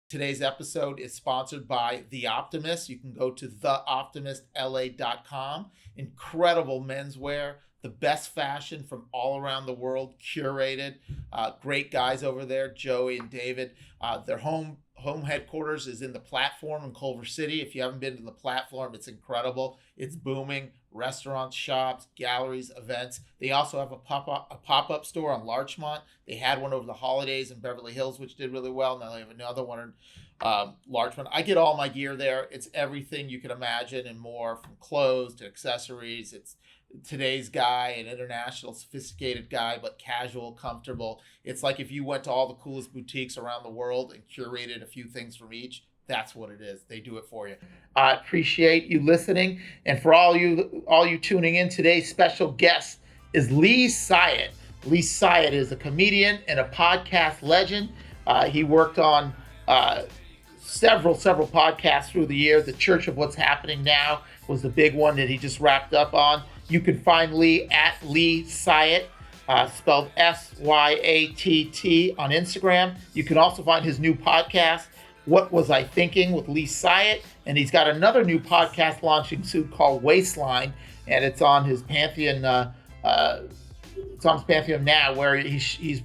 Today's episode is sponsored by The Optimist. You can go to theoptimistla.com. Incredible menswear, the best fashion from all around the world, curated. Great guys over there, Joey and David. Their home headquarters is in the Platform in Culver City. If you haven't been to the Platform, it's incredible. It's booming. Restaurants, shops, galleries, events. They also have a pop-up store on Larchmont. They had one over the holidays in Beverly Hills, which did really well. Now they have another one in Larchmont. I get all my gear there. It's everything you can imagine and more, from clothes to accessories. It's today's guy, an international, sophisticated guy, but casual, comfortable. It's like if you went to all the coolest boutiques around the world and curated a few things from each. That's what it is. They do it for you. I appreciate you listening. And for all you tuning in, today's special guest is Lee Syatt. Lee Syatt is a comedian and a podcast legend. He worked on several podcasts through the year. The Church of What's Happening Now was the big one that he just wrapped up on. You can find Lee at Lee Syatt, spelled Syatt on Instagram. You can also find his new podcast, What Was I Thinking, with Lee Syatt, and he's got another new podcast launching soon called Waistline, and it's on his Pantheon. It's on his Pantheon now, where he's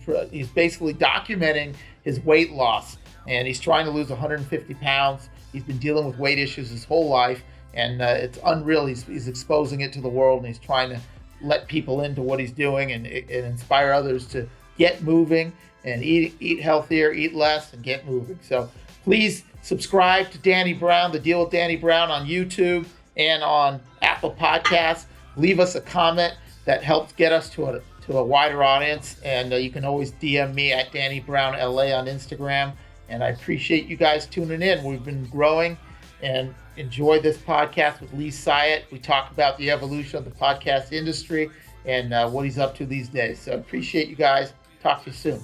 basically documenting his weight loss, and he's trying to lose 150 pounds. He's been dealing with weight issues his whole life, and it's unreal. He's exposing it to the world, and he's trying to let people into what he's doing and inspire others to get moving and eat healthier, eat less, and get moving. So please subscribe to Danny Brown, The Deal with Danny Brown, on YouTube and on Apple Podcasts. Leave us a comment that helps get us to a wider audience. And you can always DM me at Danny Brown LA on Instagram. And I appreciate you guys tuning in. We've been growing, and enjoy this podcast with Lee Syatt. We talk about the evolution of the podcast industry and what he's up to these days. So appreciate you guys. Talk to you soon.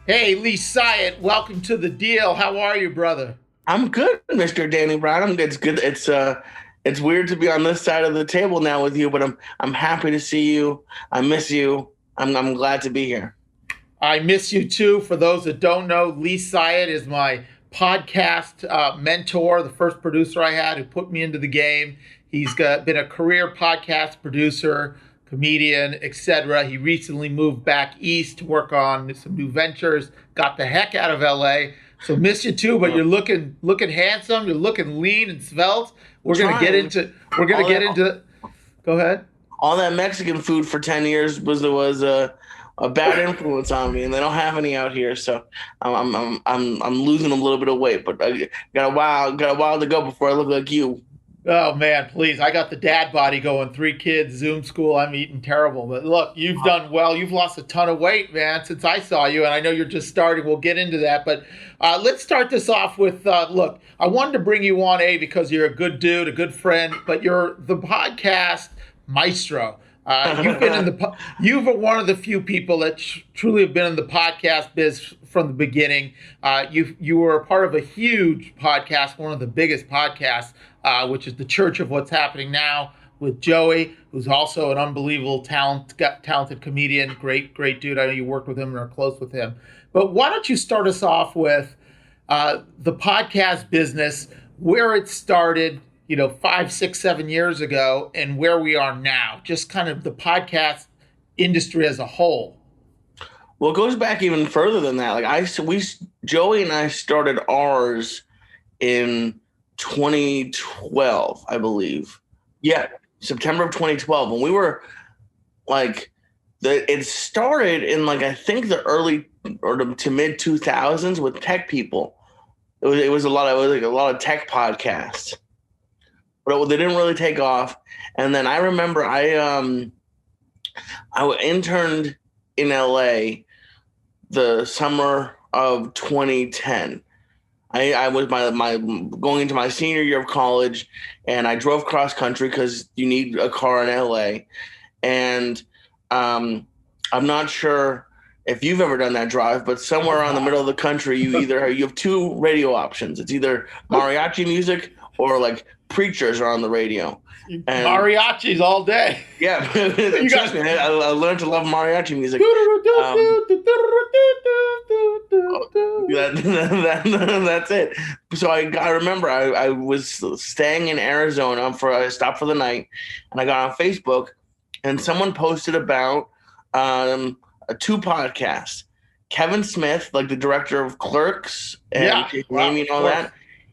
Hey, Lee Syatt, welcome to The Deal. How are you, brother? I'm good, Mr. Danny Brown. It's good. It's weird to be on this side of the table now with you, but I'm happy to see you. I miss you. I'm glad to be here. I miss you too. For those that don't know, Lee Syatt is my podcast mentor, the first producer I had who put me into the game. He's been a career podcast producer, comedian, etc. He recently moved back east to work on some new ventures. Got the heck out of LA. So miss you too, but you're looking handsome. You're looking lean and svelte. We're gonna get into. Go ahead. All that Mexican food for 10 years was a bad influence on me, and they don't have any out here. So I'm losing a little bit of weight, but I got a while to go before I look like you. Oh man, please. I got the dad body going, 3 kids, Zoom school. I'm eating terrible. But look, you've done well. You've lost a ton of weight, man, since I saw you. And I know you're just starting. We'll get into that. But let's start this off with, look, I wanted to bring you on, because you're a good dude, a good friend, but you're the podcast maestro. You've been you've been one of the few people that truly have been in the podcast biz from the beginning. You were a part of a huge podcast, one of the biggest podcasts, which is the Church of What's Happening Now, with Joey, who's also an unbelievable talented comedian, great dude. I know you worked with him and are close with him. But why don't you start us off with the podcast business, where it started, 5, 6, 7 years ago, and where we are now, just kind of the podcast industry as a whole. Well, it goes back even further than that. Joey and I started ours in 2012, I believe. Yeah, September of 2012. And we were it started in I think the early or to mid 2000s with tech people. It was a lot of tech podcasts. But they didn't really take off. And then I remember I interned in LA the summer of 2010. I was going into my senior year of college, and I drove cross country because you need a car in LA. And I'm not sure if you've ever done that drive, but somewhere around the middle of the country, you have 2 radio options. It's either mariachi music or like preachers are on the radio. And mariachis all day. Yeah, trust me, I learned to love mariachi music. That's it. So I remember I was staying in Arizona for a stop for the night, and I got on Facebook, and someone posted about two podcasts. Kevin Smith, like the director of Clerks and Amy and all that.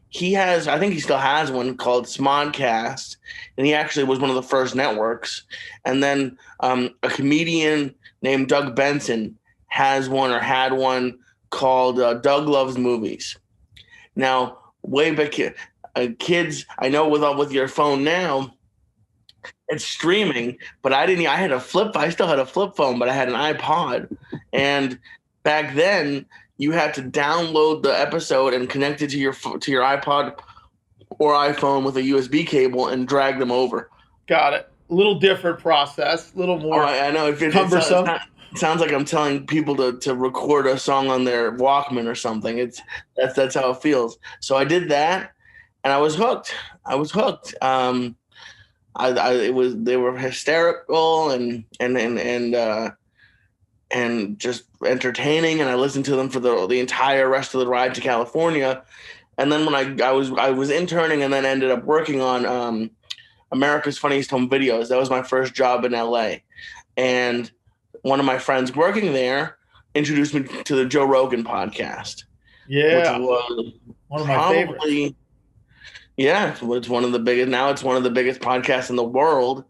He has, I think he still has one called Smodcast, and he actually was one of the first networks. And then a comedian named Doug Benson has one or had one called Doug Loves Movies. Now, way back, kids, I know with your phone now, it's streaming, but I had I still had a flip phone, but I had an iPod. And back then, you had to download the episode and connect it to your iPod or iPhone with a USB cable and drag them over. Got it. A little different process, a little more I know. cumbersome. It sounds like I'm telling people to record a song on their Walkman or something. That's how it feels. So I did that, and I was hooked. They were hysterical and just entertaining, and I listened to them for the entire rest of the ride to California. And then when I was interning and then ended up working on America's Funniest Home Videos. That was my first job in LA. And one of my friends working there introduced me to the Joe Rogan podcast. Yeah. Which was one of my favorites. Yeah, it's one of the biggest. Now it's one of the biggest podcasts in the world.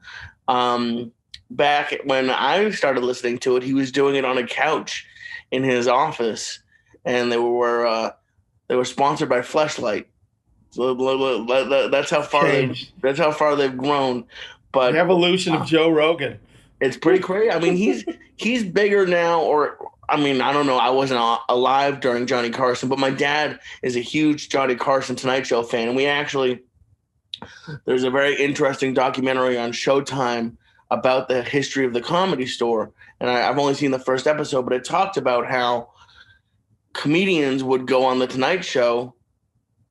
Back when I started listening to it, he was doing it on a couch in his office, and they were sponsored by Fleshlight. So that's how far they've grown. But the evolution of Joe Rogan. It's pretty crazy. I mean, he's bigger now, or I mean, I don't know. I wasn't alive during Johnny Carson, but my dad is a huge Johnny Carson Tonight Show fan, and there's a very interesting documentary on Showtime about the history of the Comedy Store. And I've only seen the first episode, but it talked about how comedians would go on the Tonight Show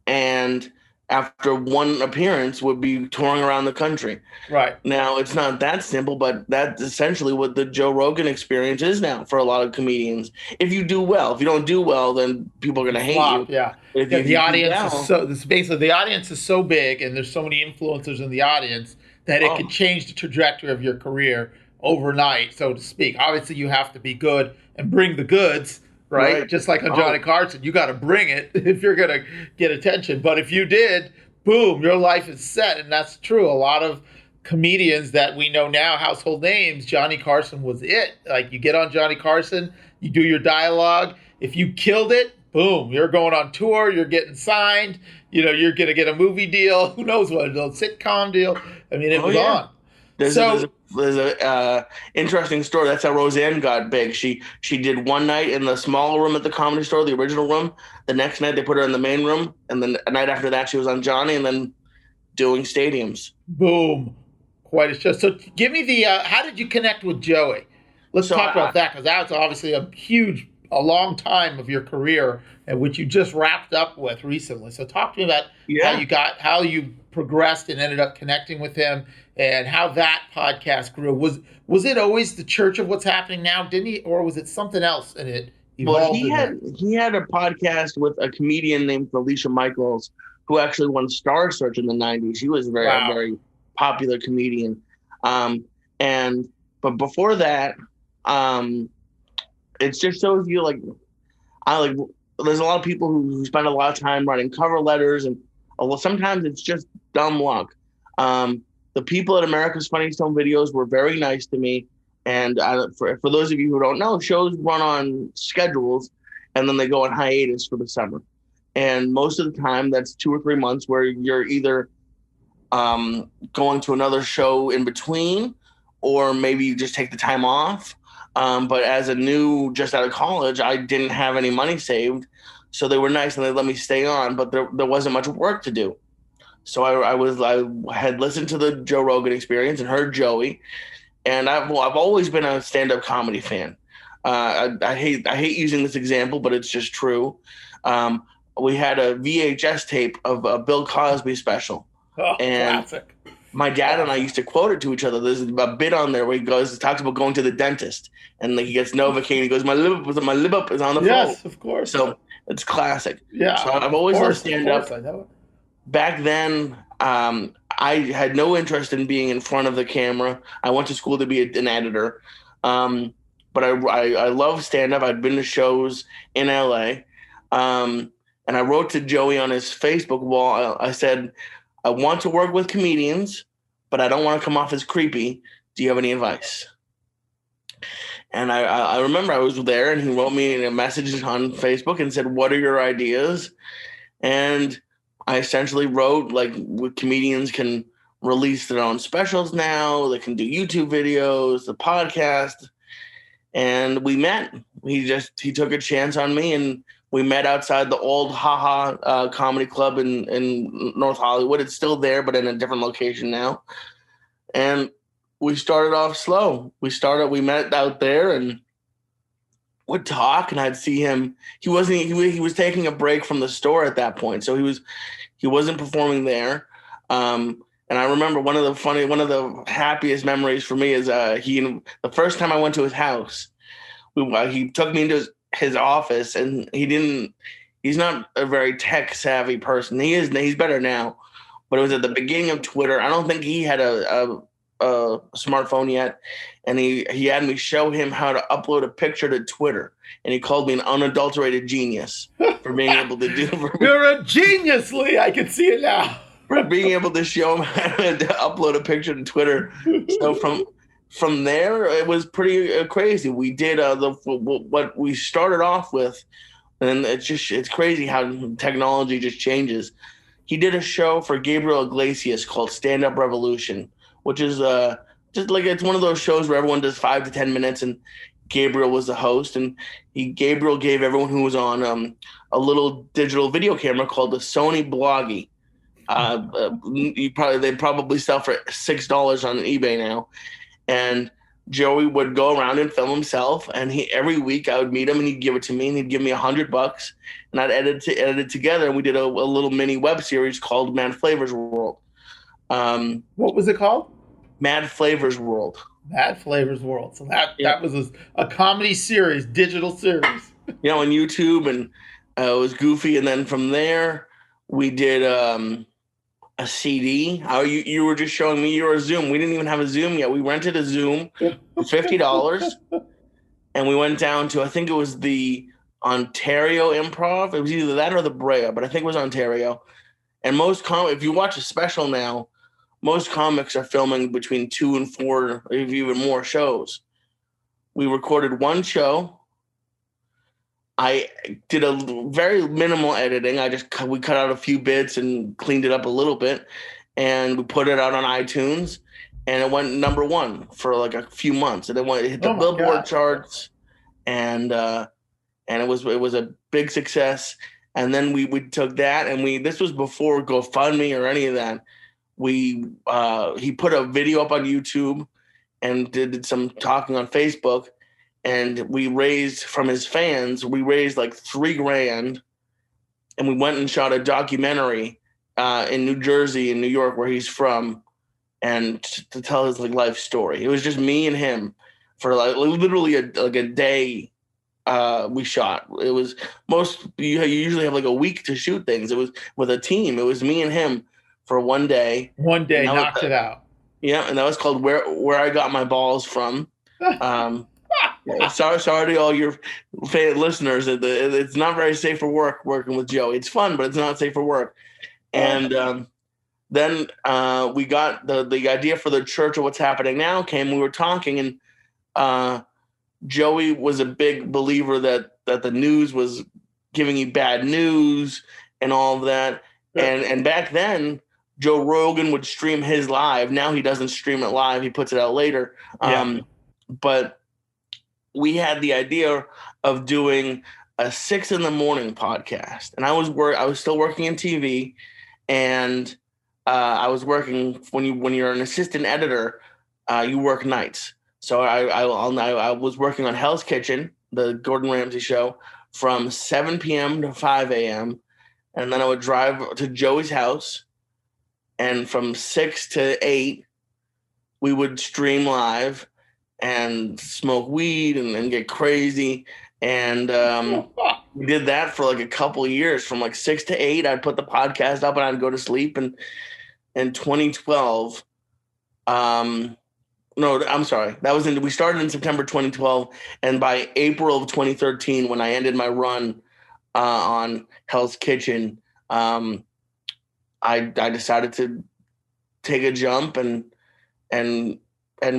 and after one appearance would be touring around the country. Right. Now, it's not that simple, but that's essentially what the Joe Rogan experience is now for a lot of comedians. If you do well. If you don't do well, then people are going to hate you. Yeah. The audience is so big, and there's so many influencers in the audience that it can change the trajectory of your career overnight, so to speak. Obviously, you have to be good and bring the goods, right? Just like on Johnny Carson, you got to bring it if you're going to get attention. But if you did, boom, your life is set. And that's true. A lot of comedians that we know now, household names, Johnny Carson was it. Like, you get on Johnny Carson, you do your dialogue. If you killed it, boom, you're going on tour, you're getting signed, you're going to get a movie deal. Who knows what, a sitcom deal. I mean, it was on. There's a interesting story. That's how Roseanne got big. She did one night in the small room at the Comedy Store, the original room. The next night they put her in the main room, and then a night after that she was on Johnny, and then doing stadiums. Boom, quite a show. So give me the how did you connect with Joey? Let's talk about that, because that's obviously a long time of your career, and which you just wrapped up with recently. So talk to me about how you progressed and ended up connecting with him, and how that podcast grew. Was it always the Church of What's Happening Now? Didn't he, or was it something else? And it evolved. Well, he had a podcast with a comedian named Felicia Michaels, who actually won Star Search in the '90s. She was a very popular comedian. But before that, it just shows you there's a lot of people who spend a lot of time writing cover letters, and sometimes it's just dumb luck. The people at America's Funniest Home Videos were very nice to me. And for those of you who don't know, shows run on schedules, and then they go on hiatus for the summer. And most of the time, that's 2 or 3 months where you're either going to another show in between, or maybe you just take the time off. But as a just out of college, I didn't have any money saved. So they were nice and they let me stay on, but there wasn't much work to do. So I had listened to the Joe Rogan Experience and heard Joey, and I've always been a stand-up comedy fan. I hate using this example, but it's just true. we had a VHS tape of a Bill Cosby special. Oh, And classic. my dad and I used to quote it to each other. There's a bit on there where he talks about going to the dentist, and like he gets Novocaine. He goes, my lip up is on the phone. Yes, of course. So it's classic. Yeah. So I've always loved stand up. I know it. Back then, I had no interest in being in front of the camera. I went to school to be an editor. But I love stand up. I'd been to shows in LA. And I wrote to Joey on his Facebook wall. I said, I want to work with comedians, but I don't want to come off as creepy. Do you have any advice? And I remember I was there, and he wrote me a message on Facebook and said, what are your ideas? And I essentially wrote, like, comedians can release their own specials now. They can do YouTube videos, the podcast. And we met. He took a chance on me, and we met outside the old Haha Comedy Club in North Hollywood. It's still there, but in a different location now. And we started off slow. We met out there and would talk, and I'd see him. He was taking a break from the store at that point, so he wasn't performing there. And I remember one of the happiest memories for me is the first time I went to his house. He took me into his office, and he's not a very tech savvy person. He's better now, but it was at the beginning of Twitter. I don't think he had a smartphone yet, and he had me show him how to upload a picture to Twitter, and he called me an unadulterated genius for being able to do. You're a genius, Lee. I can see it now. For being able to show him how to upload a picture to Twitter. So from there, it was pretty crazy. We did what we started off with, and it's crazy how technology just changes. He did a show for Gabriel Iglesias called Stand Up Revolution, which is just like, it's one of those shows where everyone does 5 to 10 minutes, and Gabriel was the host, and Gabriel gave everyone who was on a little digital video camera called the Sony Bloggy. They probably sell for $6 on eBay now. And Joey would go around and film himself, and every week I would meet him, and he'd give it to me, and he'd give me $100, and I'd edit it together, and we did a little mini web series called Mad Flavors World. What was it called? Mad Flavors World. Mad Flavors World. So that was a comedy series, digital series. On YouTube, and it was goofy. And then from there, we did a CD. You were just showing me your Zoom. We didn't even have a Zoom yet. We rented a Zoom for $50, and we went down to, I think it was the Ontario Improv. It was either that or the Brea, but I think it was Ontario. And if you watch a special now, most comics are filming between 2 and 4, or even more shows. We recorded one show. I did a very minimal editing. We cut out a few bits and cleaned it up a little bit, and we put it out on iTunes, and it went number 1 for like a few months, and it hit the Billboard charts, and it was a big success. And then we took that, and this was before GoFundMe or any of that. He put a video up on YouTube and did some talking on Facebook. And we raised from his fans, like $3,000, and we went and shot a documentary in New Jersey and New York, where he's from, and to tell his life story. It was just me and him for literally a day. We shot. It was you usually have like a week to shoot things. It was with a team. It was me and him for one day. One day knocked it out. Yeah, and that was called Where I Got My Balls From. Sorry to all your listeners. It's not very safe for work working with Joe. It's fun, but it's not safe for work. And then we got the idea for the Church of What's Happening Now came. We were talking, and Joey was a big believer that the news was giving you bad news and all of that. And back then, Joe Rogan would stream his live. Now he doesn't stream it live. He puts it out later. But we had the idea of doing a 6 a.m. podcast, and I was still working in TV, and I was working when you're an assistant editor, you work nights. So I was working on Hell's Kitchen, the Gordon Ramsay show, from 7 p.m. to 5 a.m. and then I would drive to Joey's house, and from 6 to 8, we would stream live and smoke weed and get crazy. And we did that for like a couple of years. From like 6 to 8, I'd put the podcast up and I'd go to sleep. And in 2012, no, I'm sorry. We started in September 2012. And by April of 2013, when I ended my run on Hell's Kitchen, I decided to take a jump and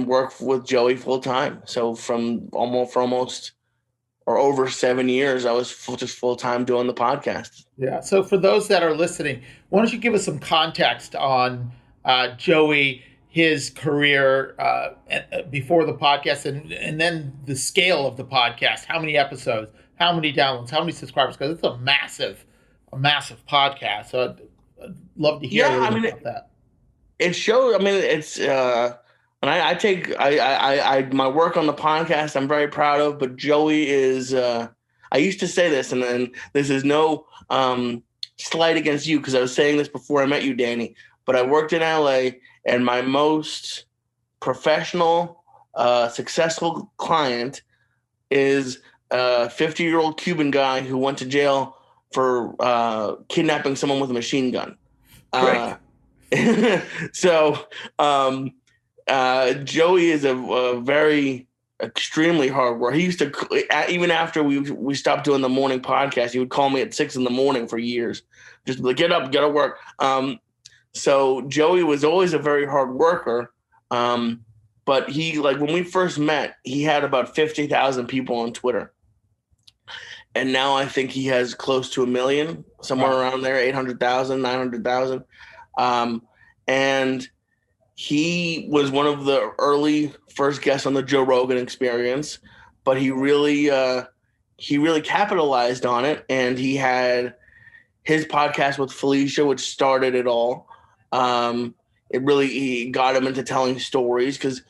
work with Joey full time. So for almost or over 7 years, I was just full time doing the podcast. Yeah. So for those that are listening, why don't you give us some context on Joey, his career before the podcast, and then the scale of the podcast? How many episodes? How many downloads? How many subscribers? Because it's a massive podcast. So I'd love to hear a little bit about that. It shows. I mean, it's and I take my work on the podcast, I'm very proud of. But Joey is. I used to say this, and this is no slight against you, because I was saying this before I met you, Danny. But I worked in LA, and my most professional, successful client is a 50-year-old Cuban guy who went to jail for kidnapping someone with a machine gun. So Joey is a very extremely hard worker. He used to, even after we stopped doing the morning podcast, he would call me at 6 a.m. for years, just be like, get up, get to work. So Joey was always a very hard worker. But he, like, when we first met, he had about 50,000 people on Twitter. And now I think he has close to 1 million, somewhere around there, 800,000, 900,000. And he was one of the early first guests on the Joe Rogan Experience, but he really capitalized on it. And he had his podcast with Felicia, which started it all. He got him into telling stories, because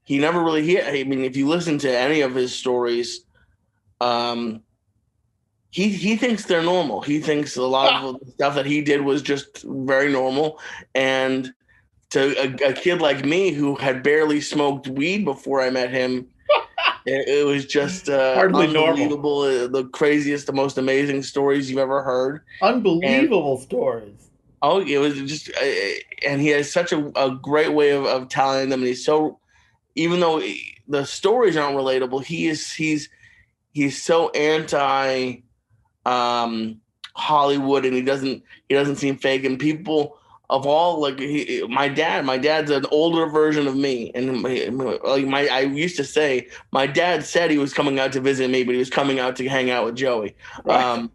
he never really I mean, if you listen to any of his stories, he thinks they're normal. He thinks a lot of the stuff that he did was just very normal. And to a kid like me who had barely smoked weed before I met him, it was just hardly unbelievable. Normal. The craziest, the most amazing stories you've ever heard. Unbelievable stories. Oh, it was just, and he has such a great way of telling them. And he's so, even though the stories aren't relatable, he's so anti Hollywood, and he doesn't seem fake. And people of all, like my dad's an older version of me, and I used to say my dad said he was coming out to visit me, but he was coming out to hang out with Joey. Right.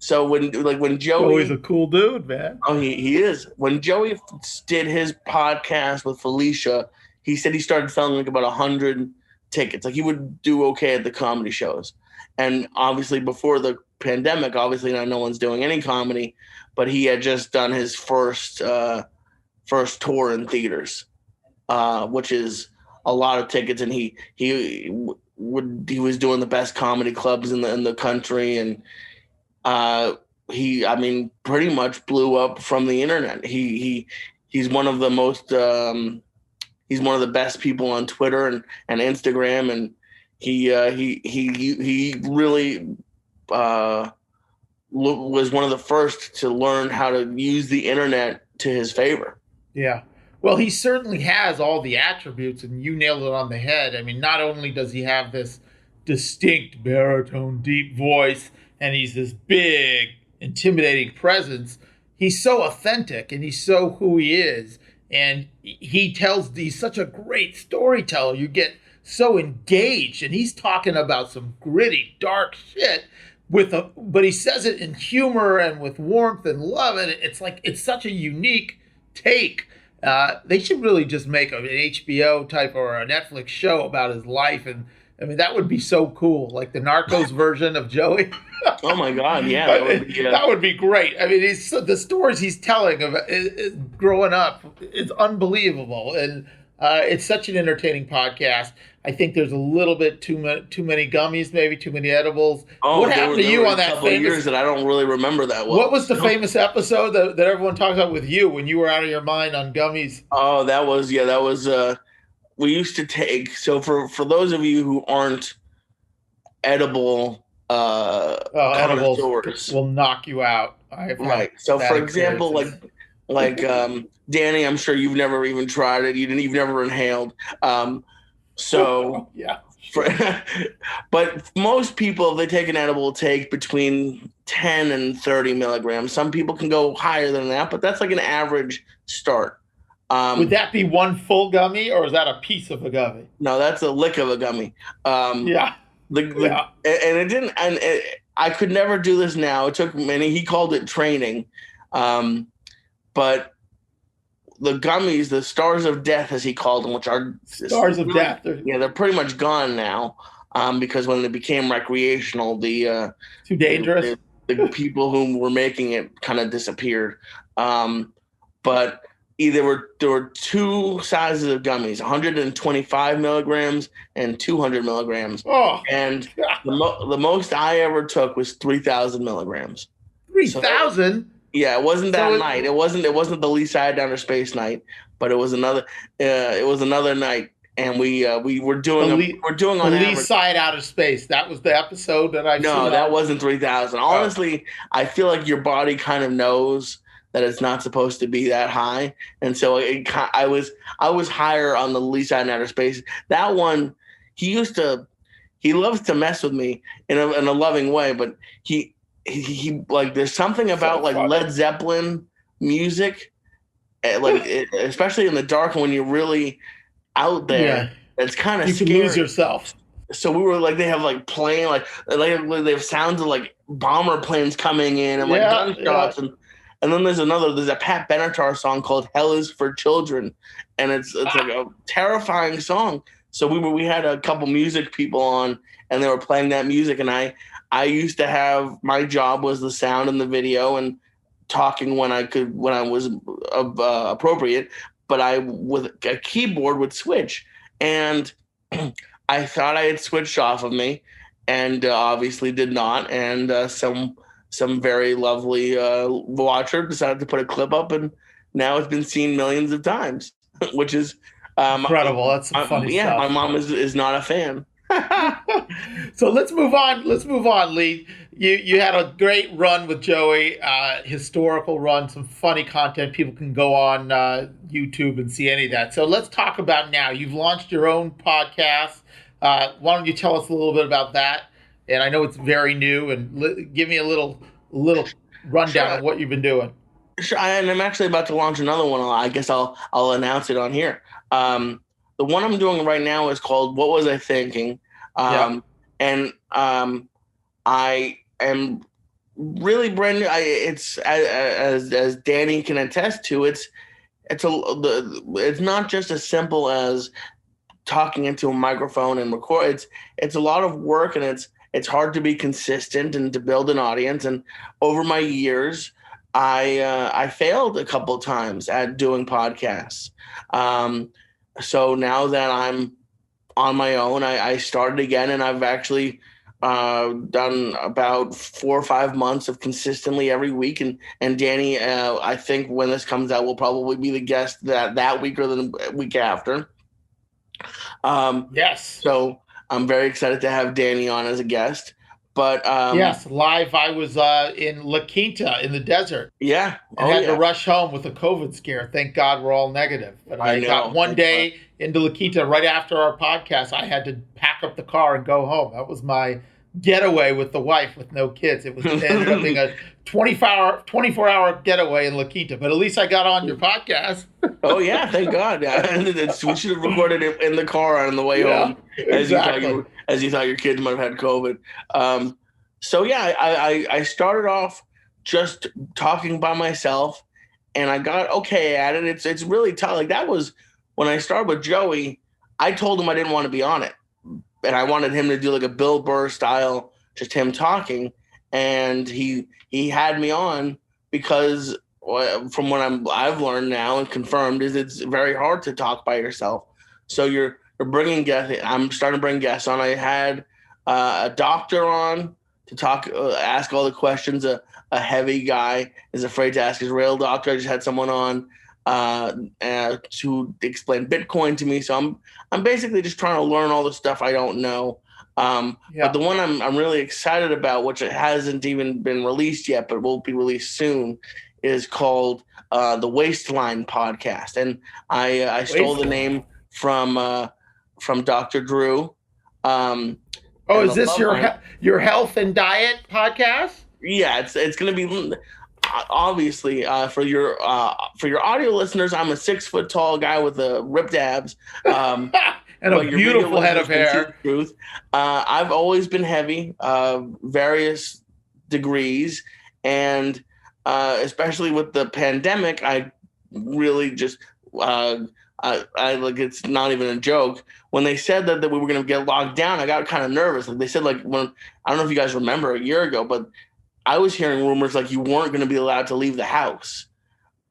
So when Joey's a cool dude, man. Oh, he is. When Joey did his podcast with Felicia, he said he started selling like about 100 tickets. Like, he would do okay at the comedy shows. And obviously before the pandemic, obviously now no one's doing any comedy, but he had just done his first tour in theaters, which is a lot of tickets. And he was doing the best comedy clubs in the country. And he pretty much blew up from the internet. He's one of the most, he's one of the best people on Twitter and Instagram. And he really was one of the first to learn how to use the internet to his favor. Yeah. Well, he certainly has all the attributes, and you nailed it on the head. I mean, not only does he have this distinct baritone, deep voice, and he's this big, intimidating presence, he's so authentic, and he's so who he is. And he's such a great storyteller. You get so engaged, and he's talking about some gritty, dark shit but he says it in humor and with warmth and love. And it's such a unique take. They should really just make an HBO type or a Netflix show about his life. And I mean, that would be so cool. Like the Narcos version of Joey. Oh my God. Yeah. That would be great. I mean, the stories he's telling of growing up is unbelievable. And It's such an entertaining podcast. I think there's a little bit too many gummies, maybe too many edibles. Oh, What happened to you on that couple of years that I don't really remember that well. What was the famous episode that everyone talks about with you when you were out of your mind on gummies? Oh, that was we used to take. So for those of you who aren't edible Edibles will knock you out. Right. So for example, like Danny, I'm sure you've never even tried it. You've never inhaled. So yeah. But most people, if they take an edible, take between 10 and 30 milligrams. Some people can go higher than that, but that's like an average start. Would that be one full gummy, or is that a piece of a gummy? No, that's a lick of a gummy. Yeah. And it didn't. And I could never do this now. It took many. He called it training, but the gummies, the stars of death, as he called them, which are stars of death. They're pretty much gone now, because when they became recreational, the too dangerous. The people who were making it kind of disappeared. But there were two sizes of gummies: 125 milligrams and 200 milligrams. Oh, and the most I ever took was 3,000 milligrams. 3,000. Yeah, it wasn't that night. It wasn't the Lee Syatt Outer Space night, but it was another. It was another night, and we were doing on Lee Syatt Outer Space. That was the episode that I. No, that wasn't 3,000. Honestly, I feel like your body kind of knows that it's not supposed to be that high, and so I was higher on the Lee Syatt Outer Space. That one, he loves to mess with me in a loving way, but he like, there's something about like Led Zeppelin music, especially in the dark when you're really out there. It's kind of scary. You can lose yourself. So we were like, they have like playing like they have sounds of like bomber planes coming in and like gunshots and then there's a Pat Benatar song called "Hell Is for Children," and it's like a terrifying song. So we had a couple music people on, and they were playing that music, and I used to have, my job was the sound and the video and talking when I was appropriate, but with a keyboard would switch, and I thought I had switched off of me, and obviously did not, and some very lovely watcher decided to put a clip up, and now it's been seen millions of times, which is incredible. That's some funny stuff. Yeah, my mom is not a fan. So let's move on, Lee. You had a great run with Joey, historical run, some funny content. People can go on YouTube and see any of that. So let's talk about now. You've launched your own podcast. Why don't you tell us a little bit about that? And I know it's very new, and give me a little rundown of what you've been doing. Sure, and I'm actually about to launch another one. I guess I'll announce it on here. The one I'm doing right now is called "What Was I Thinking?" And I am really brand new. It's as Danny can attest to. It's not just as simple as talking into a microphone and record. It's a lot of work, and it's hard to be consistent and to build an audience. And over my years, I failed a couple of times at doing podcasts. So now that I'm on my own, I started again, and I've actually done about 4 or 5 months of consistently every week. And Danny, I think when this comes out, will probably be the guest that week or the week after. Yes. So I'm very excited to have Danny on as a guest. But yes, live. I was in La Quinta in the desert. Yeah. And had to rush home with a COVID scare. Thank God we're all negative. But I got one day into La Quinta right after our podcast. I had to pack up the car and go home. That was my getaway with the wife with no kids. It ended up being a 24-hour getaway in La Quinta. But at least I got on your podcast. Oh, yeah. Thank God. Yeah. We should have recorded it in the car on the way home. Exactly. As you thought your kids might have had COVID. So, yeah, I started off just talking by myself, and I got okay at it. It's really tough. Like, that was when I started with Joey. I told him I didn't want to be on it, and I wanted him to do like a Bill Burr style, just him talking. And he had me on because from what I've learned now and confirmed, is it's very hard to talk by yourself. So you're bringing guests. I'm starting to bring guests on. I had a doctor on to talk, ask all the questions. A heavy guy is afraid to ask his real doctor. I just had someone on to explain Bitcoin to me. So I'm basically just trying to learn all the stuff I don't know. But the one I'm really excited about, which it hasn't even been released yet, but will be released soon, is called the Waistline Podcast. And I stole the name from Dr. Drew. Is this your health and diet podcast? Yeah, it's going to be obviously for your audio listeners. I'm a 6 foot tall guy with ripped abs. And a beautiful head of hair. Truth. I've always been heavy, various degrees, and especially with the pandemic, I really just I like, it's not even a joke. When they said that we were going to get locked down, I got kind of nervous. Like they said, like when I don't know if you guys remember a year ago, but I was hearing rumors like you weren't going to be allowed to leave the house.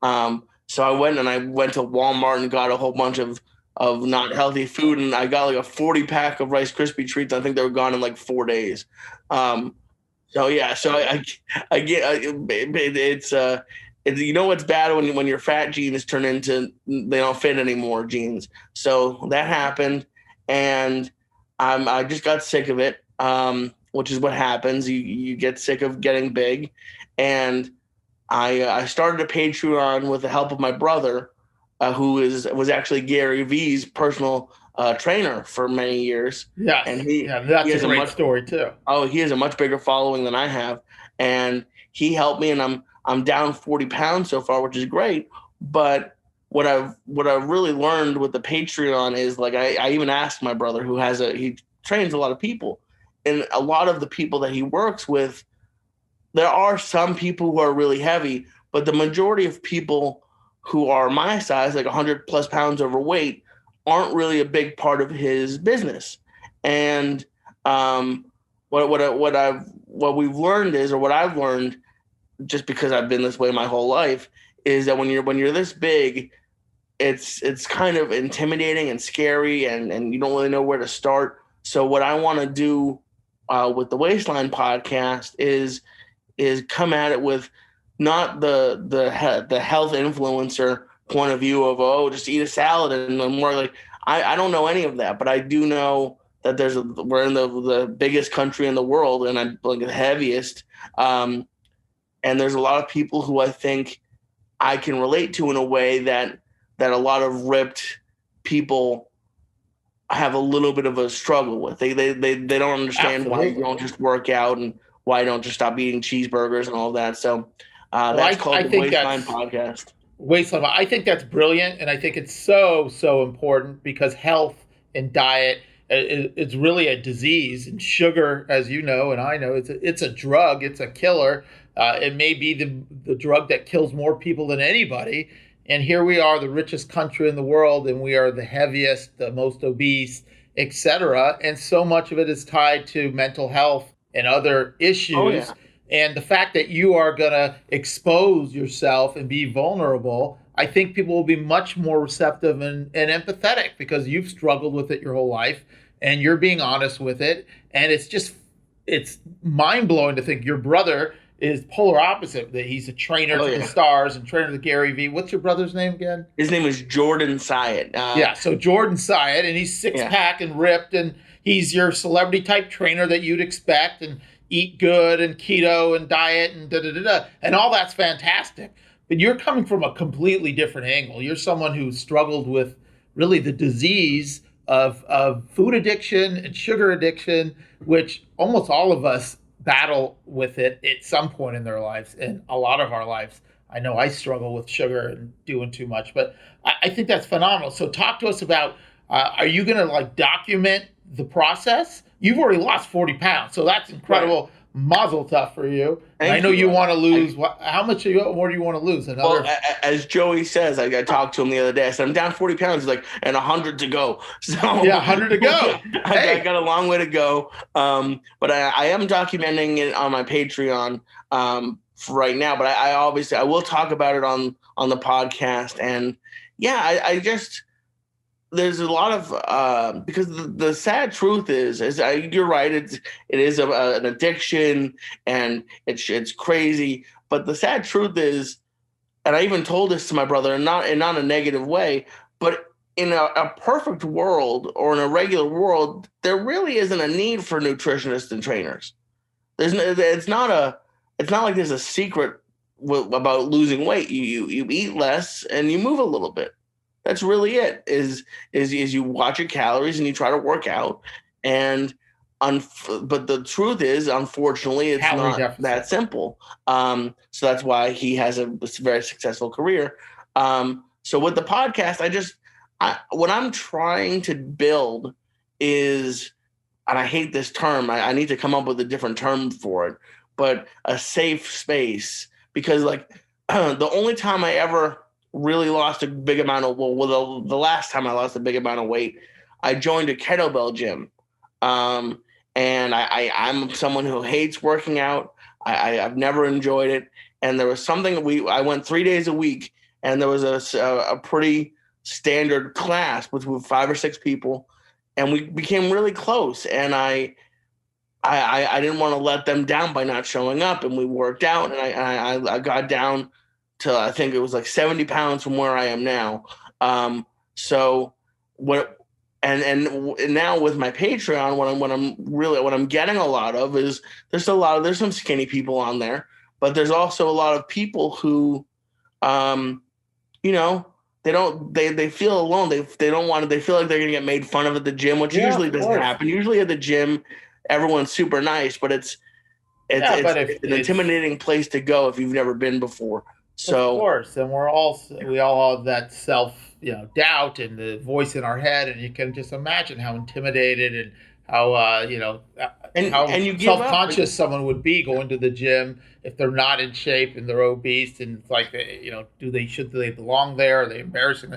So I went to Walmart and got a whole bunch of not healthy food, and I got like a 40 pack of Rice Krispie treats. I think they were gone in like 4 days. So I get it's you know what's bad when your fat jeans turn into they don't fit anymore jeans. So that happened, and I just got sick of it, which is what happens. You get sick of getting big, and I started a Patreon with the help of my brother, who was actually Gary Vee's personal trainer for many years. Yeah, and that's a great story too. Oh, he has a much bigger following than I have, and he helped me, and I'm down 40 pounds so far, which is great. But what I've really learned with the Patreon is, like, I even asked my brother, he trains a lot of people, and a lot of the people that he works with, there are some people who are really heavy, but the majority of people who are my size, like 100 plus pounds overweight, aren't really a big part of his business. And what we've learned is, or what I've learned, just because I've been this way my whole life, is that when you're this big, it's kind of intimidating and scary, and you don't really know where to start. So what I want to do with the Waistline Podcast is come at it with not the health influencer point of view of, just eat a salad, and more like I don't know any of that, but I do know that we're in the biggest country in the world, and I'm like the heaviest, and there's a lot of people who I think I can relate to in a way that a lot of ripped people have a little bit of a struggle with. They don't understand why you don't just work out and why you don't just stop eating cheeseburgers and all that. So that's called the Waistline Podcast. Waistline. I think that's brilliant, and I think it's so important, because health and diet is really a disease, and sugar, as you know and I know, it's a drug. It's a killer. It may be the drug that kills more people than anybody. And here we are, the richest country in the world, and we are the heaviest, the most obese, etc. And so much of it is tied to mental health and other issues. Oh, yeah. And the fact that you are going to expose yourself and be vulnerable, I think people will be much more receptive and empathetic, because you've struggled with it your whole life and you're being honest with it. And it's mind-blowing to think your brother is polar opposite, that he's a trainer to the stars and trainer to Gary Vee. What's your brother's name again? His name is Jordan Syatt. So Jordan Syatt, and he's six-pack and ripped, and he's your celebrity-type trainer that you'd expect, and eat good and keto and diet and da-da-da-da. And all that's fantastic. But you're coming from a completely different angle. You're someone who struggled with really the disease of food addiction and sugar addiction, which almost all of us battle with it at some point in their lives, and a lot of our lives. I know I struggle with sugar and doing too much, but I think that's phenomenal. So talk to us about, are you going to document the process? You've already lost 40 pounds, so that's incredible. Right. Mazel tov for you. I know you want to lose. How much more do you want to lose? Well, as Joey says, I talked to him the other day. I said, I'm down 40 pounds. He's like, and 100 to go. So 100 to go. I got a long way to go. But I am documenting it on my Patreon for right now. But I obviously I will talk about it on the podcast. And yeah, I just there's a lot of because the sad truth is you're right. It is an addiction and it's crazy. But the sad truth is, and I even told this to my brother, and not in a negative way, but in a perfect world or in a regular world, there really isn't a need for nutritionists and trainers. It's not like there's a secret about losing weight. You eat less and you move a little bit. That's really it. Is you watch your calories and you try to work out. And but the truth is, unfortunately, it's Calorie not deficit. that simple. So that's why he has a very successful career. So with the podcast, what I'm trying to build is, and I hate this term. I need to come up with a different term for it, but a safe space. Because like the only time I ever really lost a big amount of the last time I lost a big amount of weight, I joined a kettlebell gym. And I'm someone who hates working out. I've never enjoyed it. And there was something I went 3 days a week, and there was a pretty standard class with 5 or 6 people, and we became really close. And I didn't want to let them down by not showing up, and we worked out, and I got down to, I think it was like 70 pounds from where I am now. So what, and now with my Patreon, what I'm getting a lot of is there's some skinny people on there, but there's also a lot of people who, they feel alone. They don't want to, they feel like they're going to get made fun of at the gym, which usually doesn't happen. Usually at the gym, everyone's super nice, but it's an intimidating place to go if you've never been before. So of course, and we all have that self, doubt and the voice in our head, and you can just imagine how intimidated and how how self-conscious someone would be going to the gym if they're not in shape and they're obese, and it's like, should they belong there? Are they embarrassing?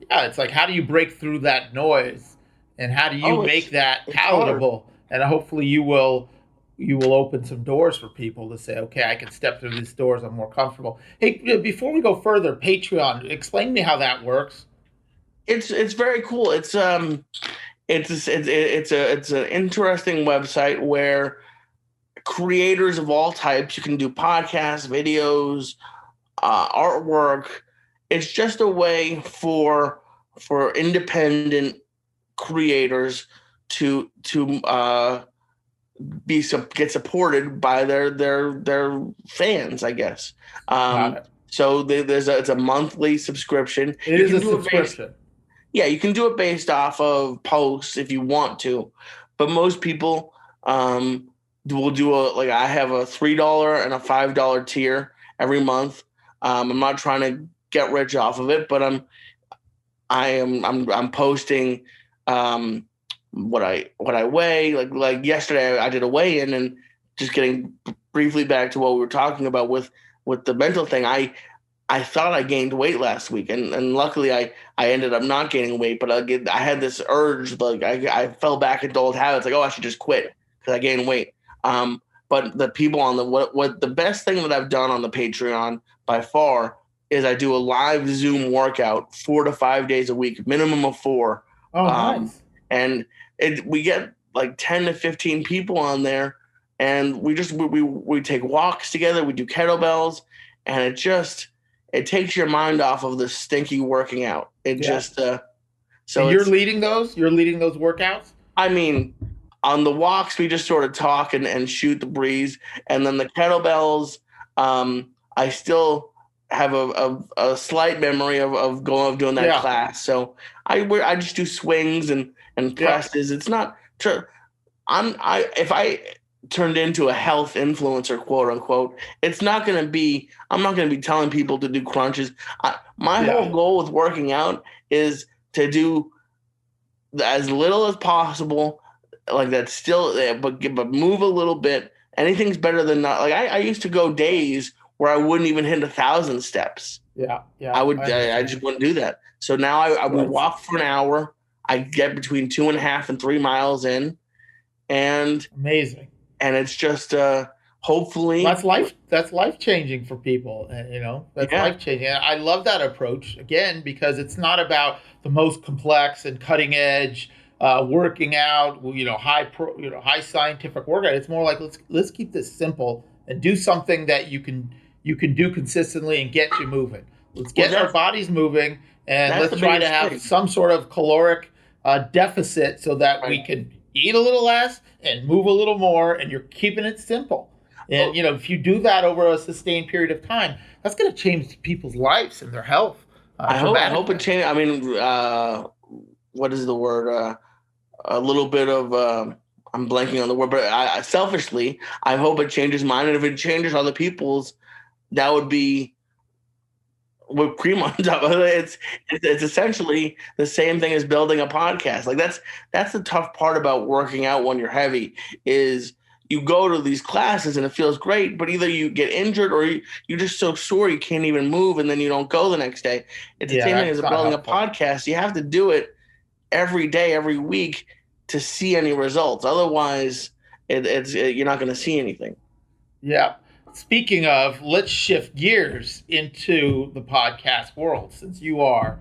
Yeah, it's like, how do you break through that noise, and how do you make that palatable? Hard. And hopefully you will open some doors for people to say, okay, I can step through these doors. I'm more comfortable. Hey, before we go further, Patreon, explain to me how that works. It's very cool. It's an interesting website where creators of all types, you can do podcasts, videos, artwork. It's just a way for independent creators to get supported by their fans, I guess. So it's a monthly subscription. It is a subscription. You can do it based off of posts if you want to, but most people will do I have a $3 and a $5 tier every month. I'm not trying to get rich off of it, but I'm posting what I weigh. Like yesterday I did a weigh-in, and just getting briefly back to what we were talking about with the mental thing. I thought I gained weight last week, and luckily I ended up not gaining weight, but I had this urge, like I fell back into old habits, like, oh, I should just quit because I gained weight. But the people on what the best thing that I've done on the Patreon by far is I do a live Zoom workout 4 to 5 days a week, minimum of 4. Oh, nice. And we get like 10 to 15 people on there, and we take walks together, we do kettlebells, and it takes your mind off of the stinky working out. So you're leading those workouts? I mean, on the walks, we just sort of talk and shoot the breeze. And then the kettlebells, I still have a slight memory of doing that class. So I just do swings and presses. It's not true. If I turned into a health influencer, quote unquote, I'm not going to be telling people to do crunches. My whole goal with working out is to do as little as possible, like that's still, but move a little bit. Anything's better than not. Like I used to go days where I wouldn't even hit 1,000 steps. Yeah. I just wouldn't do that. So now I would walk for an hour. I get between 2.5 and 3 miles in, and amazing. And it's just hopefully That's life changing for people. And, that's life changing. I love that approach again, because it's not about the most complex and cutting edge working out, high scientific workout. It's more like let's keep this simple and do something that you can do consistently and get you moving. Let's get our bodies moving, and let's try to have some sort of caloric deficit so that we can eat a little less and move a little more, and you're keeping it simple. And, if you do that over a sustained period of time, that's going to change people's lives and their health. I hope it changes. I mean, what is the word? A little bit of, I'm blanking on the word, but selfishly, I hope it changes mine. And if it changes other people's, that would be with cream on top of it. It's essentially the same thing as building a podcast. Like that's the tough part about working out when you're heavy is you go to these classes and it feels great, but either you get injured or you're just so sore you can't even move, and then you don't go the next day. It's the same thing as building a podcast. You have to do it every day, every week to see any results. Otherwise, you're not going to see anything. Yeah. Speaking of, let's shift gears into the podcast world, since you are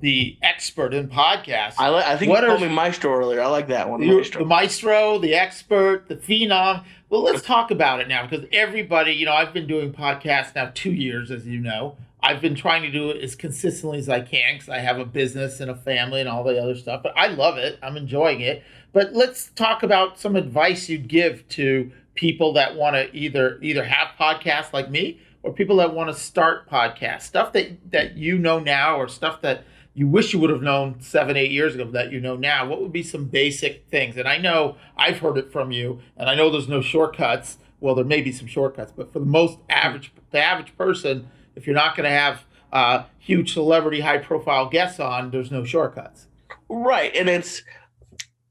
the expert in podcasts. I think you called me Maestro earlier. I like that one. The Maestro, the expert, the phenom. Well, let's talk about it now, because everybody, I've been doing podcasts now 2 years, as you know. I've been trying to do it as consistently as I can because I have a business and a family and all the other stuff. But I love it. I'm enjoying it. But let's talk about some advice you'd give to people that want to either have podcasts like me, or people that want to start podcasts, stuff that you know now, or stuff that you wish you would have known 7-8 years ago that you know now. What would be some basic things? And I know I've heard it from you, and I know there's no shortcuts. Well, there may be some shortcuts, but for the average person, if you're not going to have huge celebrity, high profile guests on, there's no shortcuts. Right. And it's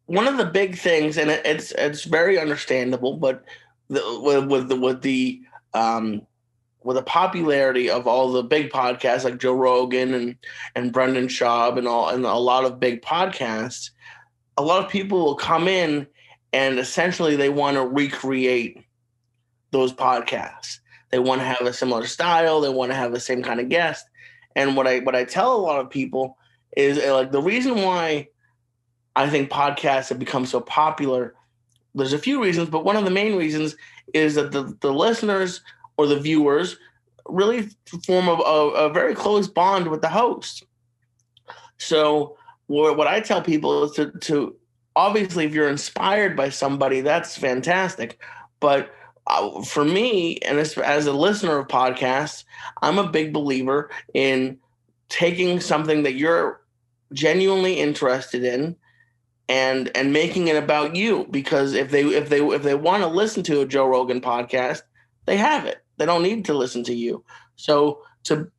one of the big things, and it's very understandable, but with the popularity of all the big podcasts like Joe Rogan and Brendan Schaub and a lot of big podcasts, a lot of people will come in and essentially they want to recreate those podcasts. They want to have a similar style. They want to have the same kind of guest. And what I tell a lot of people is like the reason why I think podcasts have become so popular, there's a few reasons, but one of the main reasons is that the listeners or the viewers really form a very close bond with the host. So what I tell people is to obviously, if you're inspired by somebody, that's fantastic. But for me, and as a listener of podcasts, I'm a big believer in taking something that you're genuinely interested in and making it about you. Because if they want to listen to a Joe Rogan podcast, they have it. They don't need to listen to you. So to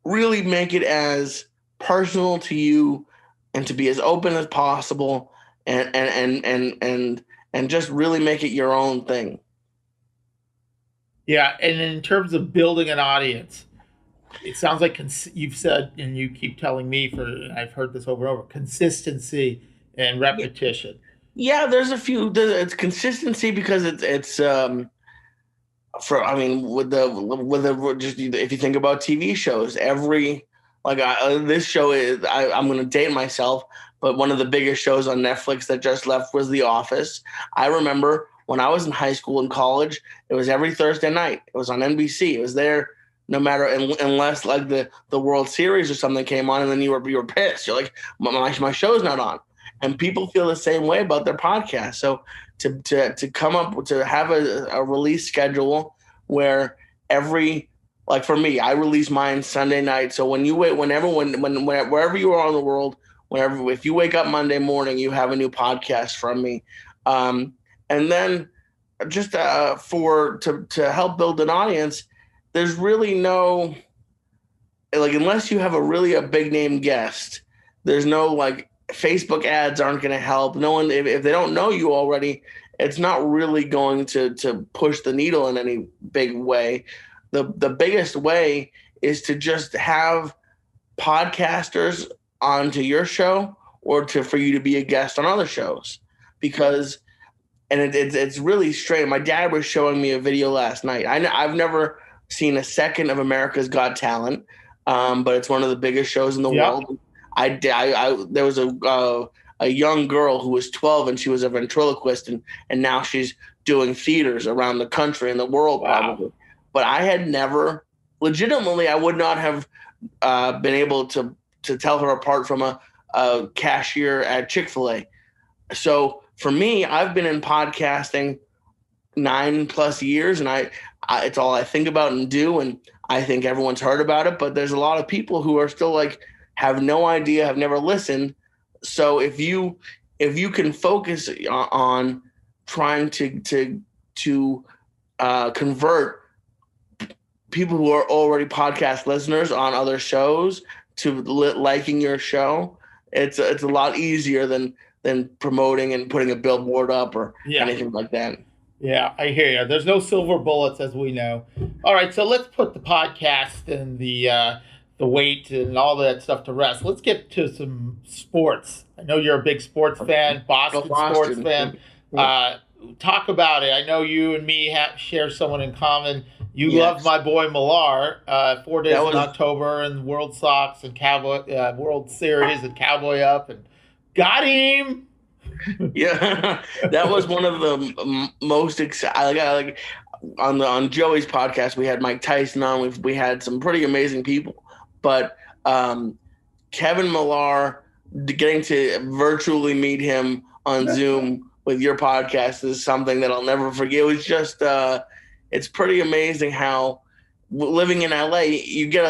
really make it as personal to you and to be as open as possible and just really make it your own thing. Yeah, and in terms of building an audience, it sounds like you've said, and you keep telling me, I've heard this over and over, consistency and repetition. Yeah, there's a few. It's consistency because it's just if you think about TV shows, this show is I'm going to date myself, but one of the biggest shows on Netflix that just left was The Office. I remember when I was in high school and college, it was every Thursday night. It was on NBC. It was there no matter, unless like the World Series or something came on, and then you were pissed. You're like, my show's not on. And people feel the same way about their podcast. So to come up to have a release schedule where like for me, I release mine Sunday night. So when you wait, wherever you are in the world, if you wake up Monday morning, you have a new podcast from me. And then just to help build an audience, there's really no, like, unless you have a big name guest, there's no like Facebook ads aren't going to help. No one, if they don't know you already, it's not really going to push the needle in any big way. The biggest way is to just have podcasters onto your show or for you to be a guest on other shows, because and it's really strange. My dad was showing me a video last night. I've never seen a second of America's Got Talent, but it's one of the biggest shows in the world. There was a young girl who was 12 and she was a ventriloquist, and now she's doing theaters around the country and the world probably. But I had never, legitimately, I would not have been able to tell her apart from a cashier at Chick-fil-A. So for me, I've been in podcasting 9+ years, and it's all I think about and do, and I think everyone's heard about it, but there's a lot of people who are still like, have no idea, have never listened. So if you can focus on trying to convert people who are already podcast listeners on other shows to liking your show, it's a lot easier than promoting and putting a billboard up or anything like that. Yeah, I hear you. There's no silver bullets, as we know. All right, so let's put the podcast and the weight and all that stuff to rest. Let's get to some sports. I know you're a big sports fan, Boston sports fan. Talk about it. I know you and me share someone in common. You love my boy Millar. 4 days in October, and World Sox and Cowboy World Series and Cowboy up, and got him. Yeah, that was one of the most exciting. On Joey's podcast, we had Mike Tyson on. We had some pretty amazing people, but Kevin Millar, getting to virtually meet him on Zoom with your podcast is something that I'll never forget. It was just it's pretty amazing how living in LA, you get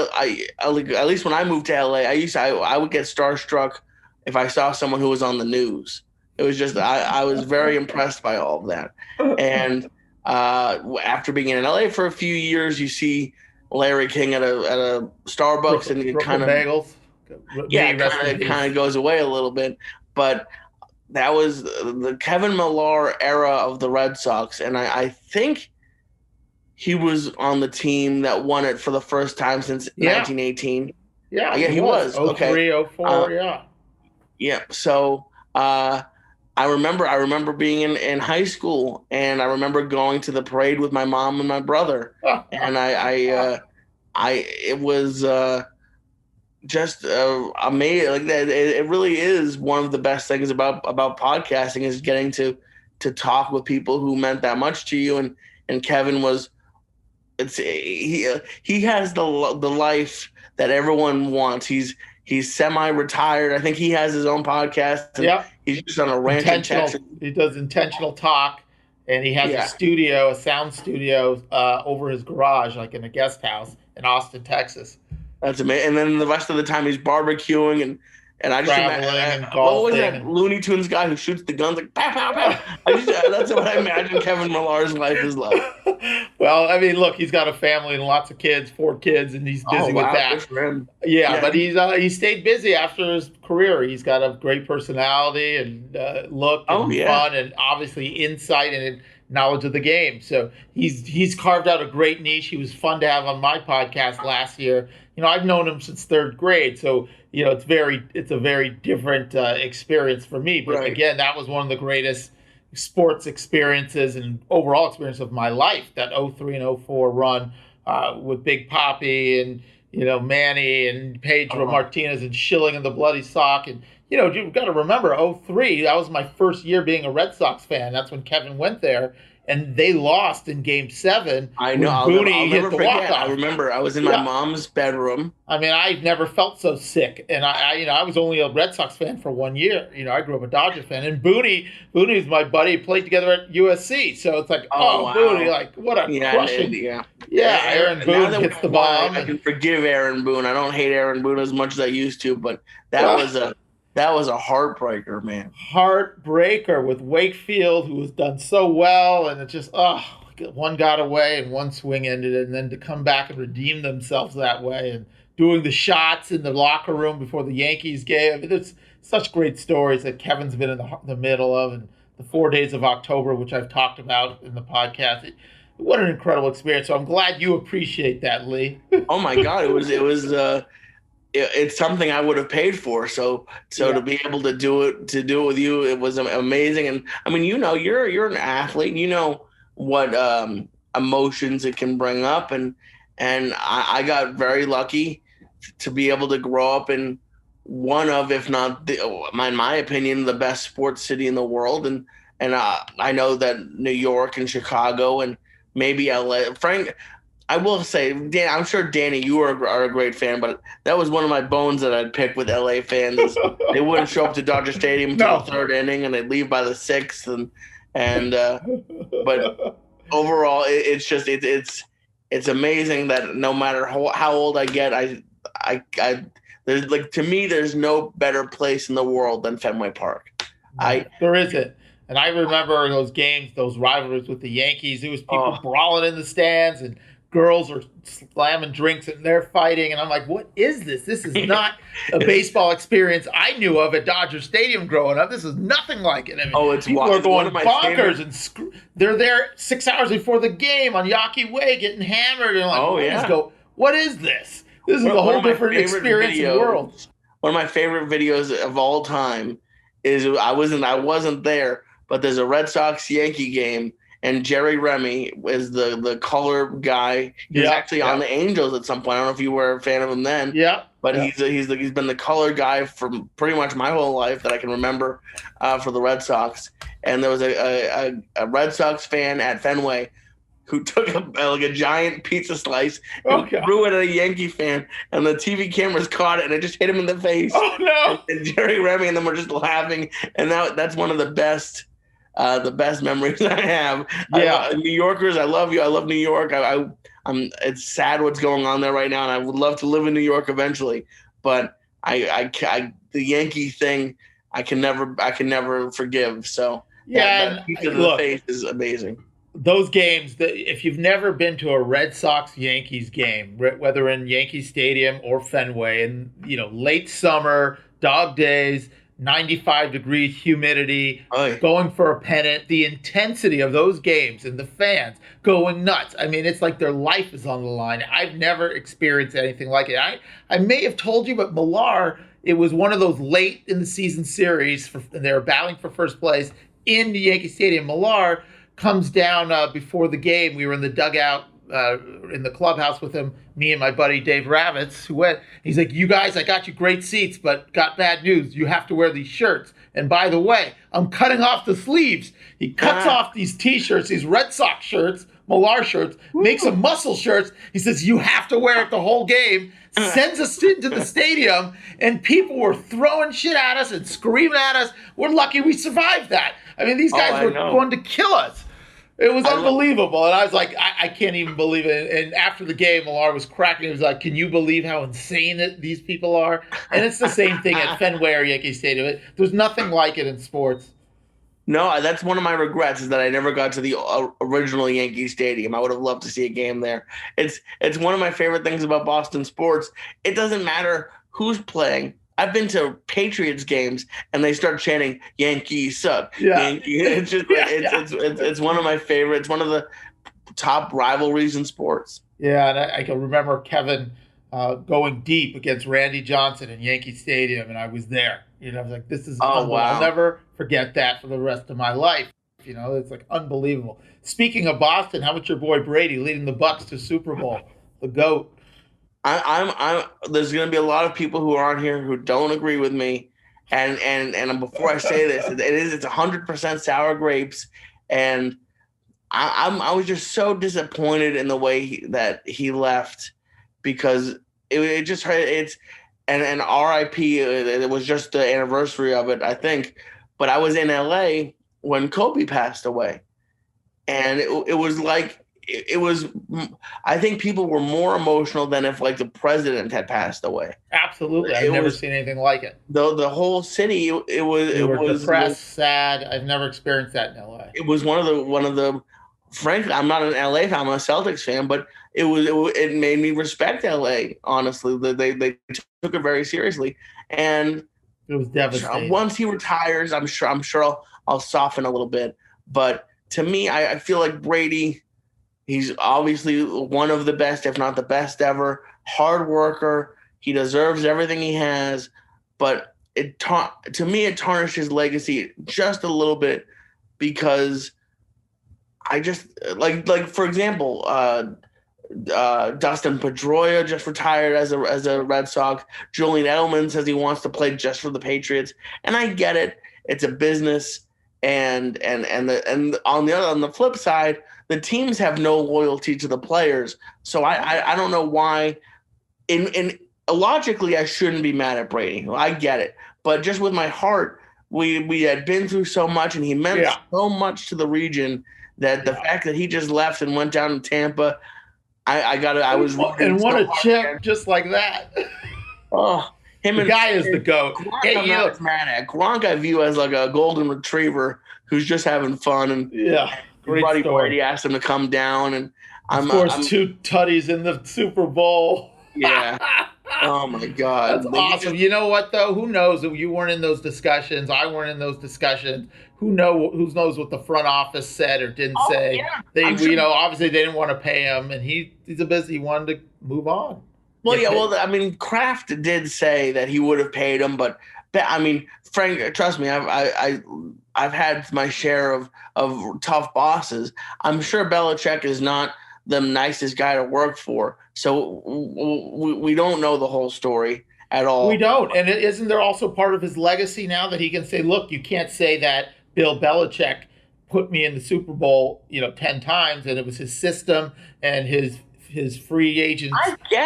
at least when I moved to LA, I would get starstruck if I saw someone who was on the news. It was just I was very impressed by all of that. And after being in LA for a few years, you see Larry King at a Starbucks, and it kind of bagels. Kind of goes away a little bit. But that was the Kevin Millar era of the Red Sox, and I think he was on the team that won it for the first time since 1918. Yeah, he was. 03, 04, Yeah. So I remember being in high school, and I remember going to the parade with my mom and my brother, and it was just amazing. Like that, it really is one of the best things about podcasting is getting to talk with people who meant that much to you. And Kevin was, he has the life that everyone wants. He's semi-retired. I think he has his own podcast. And he's just on a ranch in Texas. He does intentional talk, and he has a sound studio over his garage, like in a guest house in Austin, Texas. That's amazing. And then the rest of the time he's barbecuing and I just imagine what was that Looney Tunes guy who shoots the guns like pow pow pow? That's what I imagine Kevin Millar's life is like. Well, I mean, look, he's got a family and lots of kids, 4 kids, and he's busy with that. Good for him. Yeah, but he stayed busy after his career. He's got a great personality and look and fun, and obviously insight and knowledge of the game. So he's carved out a great niche. He was fun to have on my podcast last year. I've known him since 3rd grade, so it's a very different experience for me. But again, that was one of the greatest sports experiences and overall experience of my life. That 03 and 04 run with Big Papi and Manny and Pedro Martinez and Schilling and the Bloody Sock. And you've got to remember 03. That was my first year being a Red Sox fan. That's when Kevin went there. And they lost in Game 7. I know. I'll never forget. I remember I was in my mom's bedroom. I mean, I never felt so sick. And I was only a Red Sox fan for 1 year. I grew up a Dodger fan. And Booney is my buddy. Played together at USC. So it's like, wow. Booney, like what a crushing. Aaron Boone hits the bomb. I can forgive Aaron Boone. I don't hate Aaron Boone as much as I used to, but that was a heartbreaker, man. Heartbreaker with Wakefield, who has done so well, and it's just, one got away and one swing ended it, and then to come back and redeem themselves that way, and doing the shots in the locker room before the Yankees game. I mean, there's such great stories that Kevin's been in the middle of, and the 4 days of October, which I've talked about in the podcast. What an incredible experience. So I'm glad you appreciate that, Lee. Oh my God. It was it's something I would have paid for. So to be able to do it with you, it was amazing. And I mean, you're an athlete. You know what emotions it can bring up, and I got very lucky to be able to grow up in one of, if not in my opinion, the best sports city in the world. And I know that New York and Chicago and maybe LA. Frank, I will say, Dan, I'm sure Danny, you are a great fan, but that was one of my bones that I'd pick with LA fans. They wouldn't show up to Dodger Stadium until the third inning, and they'd leave by the sixth. But overall, it's amazing that no matter how old I get, there's like, to me, there's no better place in the world than Fenway Park. There isn't. And I remember those games, those rivalries with the Yankees. There was people brawling in the stands, and girls are slamming drinks and they're fighting. And I'm like, what is this? This is not a baseball experience I knew of at Dodger Stadium growing up. This is nothing like it. I mean, it's people are going bonkers, and they're there 6 hours before the game on Yawkey Way getting hammered. And I'm like, what is this? This is a whole different experience in the world. One of my favorite videos of all time is I wasn't there, but there's a Red Sox Yankee game, and Jerry Remy is the color guy. He was actually on the Angels at some point. I don't know if you were a fan of him then. Yeah. But he's been the color guy for pretty much my whole life that I can remember for the Red Sox. And there was a Red Sox fan at Fenway who took a giant pizza slice and threw it at a Yankee fan, and the TV cameras caught it, and it just hit him in the face. Oh no! And Jerry Remy and them were just laughing, and that's one of the best memories I have. Yeah, New Yorkers, I love you. I love New York. It's sad what's going on there right now, and I would love to live in New York eventually. But the Yankee thing, I can never forgive. So that pizza to the face is amazing. Those games, if you've never been to a Red Sox-Yankees game, whether in Yankee Stadium or Fenway, and late summer, dog days, 95 degrees humidity, going for a pennant, the intensity of those games and the fans going nuts. I mean, it's like their life is on the line. I've never experienced anything like it. I may have told you, but Millar, it was one of those late in the season series, and they were battling for first place in the Yankee Stadium. Millar comes down before the game. We were in the dugout in the clubhouse with him, me and my buddy Dave Ravitz, who went. He's like, you guys, I got you great seats, but got bad news. You have to wear these shirts. And by the way, I'm cutting off the sleeves. He cuts off these T-shirts, these Red Sox shirts, Millar shirts, makes them muscle shirts. He says, you have to wear it the whole game. Sends us into the stadium, and people were throwing shit at us and screaming at us. We're lucky we survived that. I mean, these guys were going to kill us. It was unbelievable. And I was like, I can't even believe it. And after the game, Millar was cracking. He was like, can you believe how insane these people are? And it's the same thing at Fenway or Yankee Stadium. There's nothing like it in sports. No, that's one of my regrets, is that I never got to the original Yankee Stadium. I would have loved to see a game there. It's one of my favorite things about Boston sports. It doesn't matter who's playing. I've been to Patriots games and they start chanting "Yankees suck." Yeah. It's just it's one of my favorites. One of the top rivalries in sports. Yeah, and I can remember Kevin going deep against Randy Johnson in Yankee Stadium, and I was there. I was like, "This is unbelievable. Wow. I'll never forget that for the rest of my life." It's like unbelievable. Speaking of Boston, how about your boy Brady leading the Bucs to Super Bowl, the GOAT? There's going to be a lot of people who are on here who don't agree with me, and before I say this, it's 100% sour grapes, and I was just so disappointed in the way that he left, because it just hurt. And R.I.P. It was just the anniversary of it, I think, but I was in L.A. when Kobe passed away, and it was like. I think people were more emotional than if the president had passed away. Absolutely. I've never seen anything like it. The whole city, it was depressed, sad. I've never experienced that in LA. It was one of the frankly, I'm not an LA fan, I'm a Celtics fan, but it made me respect LA, honestly. They took it very seriously. And it was devastating. Once he retires, I'm sure I'll soften a little bit. But to me, I feel like Brady, he's obviously one of the best, if not the best ever. Hard worker. He deserves everything he has, but to me it tarnished his legacy just a little bit because I just like for example, Dustin Pedroia just retired as a Red Sox. Julian Edelman says he wants to play just for the Patriots, and I get it. It's a business, and on the flip side, the teams have no loyalty to the players. So I don't know why. In logically, I shouldn't be mad at Brady. I get it, but just with my heart, we had been through so much, and he meant so much to the region that the fact that he just left and went down to Tampa, I was and won a chip just like that. Oh, the guy is the GOAT. Gronk, I'm not mad at Gronk. I view as like a golden retriever who's just having fun, and Buddy Brady asked him to come down, and of course 2 tutties in the Super Bowl. Yeah. Oh my God, that's awesome. You know what though? Who knows? You weren't in those discussions. I weren't in those discussions. Who knows what the front office said or didn't say? Yeah. They, obviously they didn't want to pay him, and he's a busy. He wanted to move on. Well, I mean, Kraft did say that he would have paid him, but I mean, Frank, trust me, I've had my share of tough bosses. I'm sure Belichick is not the nicest guy to work for, so we don't know the whole story at all. We don't, and isn't there also part of his legacy now that he can say, "Look, you can't say that Bill Belichick put me in the Super Bowl, 10 times, and it was his system and his free agents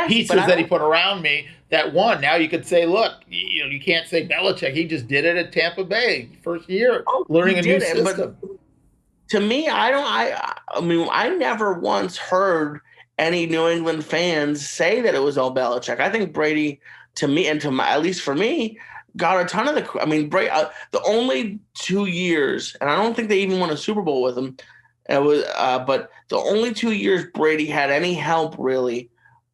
pieces that he put around me that won." Now you could say, "Look, you can't say Belichick. He just did it at Tampa Bay first year, learning a new system." To me, I never once heard any New England fans say that it was all Belichick. I think Brady, to me, and at least for me, got a ton of the. I mean, Brady, the only 2 years, and I don't think they even won a Super Bowl with him. It was, but the only 2 years Brady had any help really,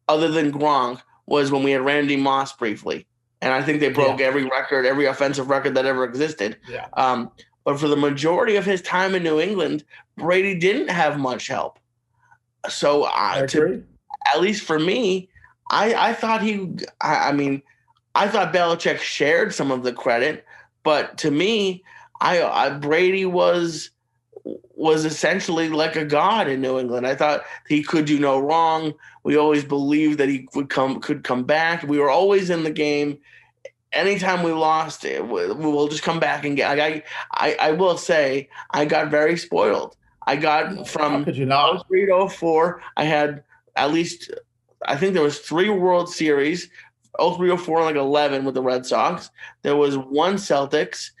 other than Gronk, was when we had Randy Moss briefly, and I think they broke every record, every offensive record that ever existed. Yeah. But for the majority of his time in New England, Brady didn't have much help. So, at least for me, I thought I thought Belichick shared some of the credit, but to me, Brady was essentially like a god in New England. I thought he could do no wrong. We always believed that he could come back. We were always in the game. Anytime we lost, we will just come back and get. I will say I got very spoiled. I got from 03 to 04. I had at least, I think there was 3 World Series, 03, 04, like 11 with the Red Sox. There was 1 Celtics.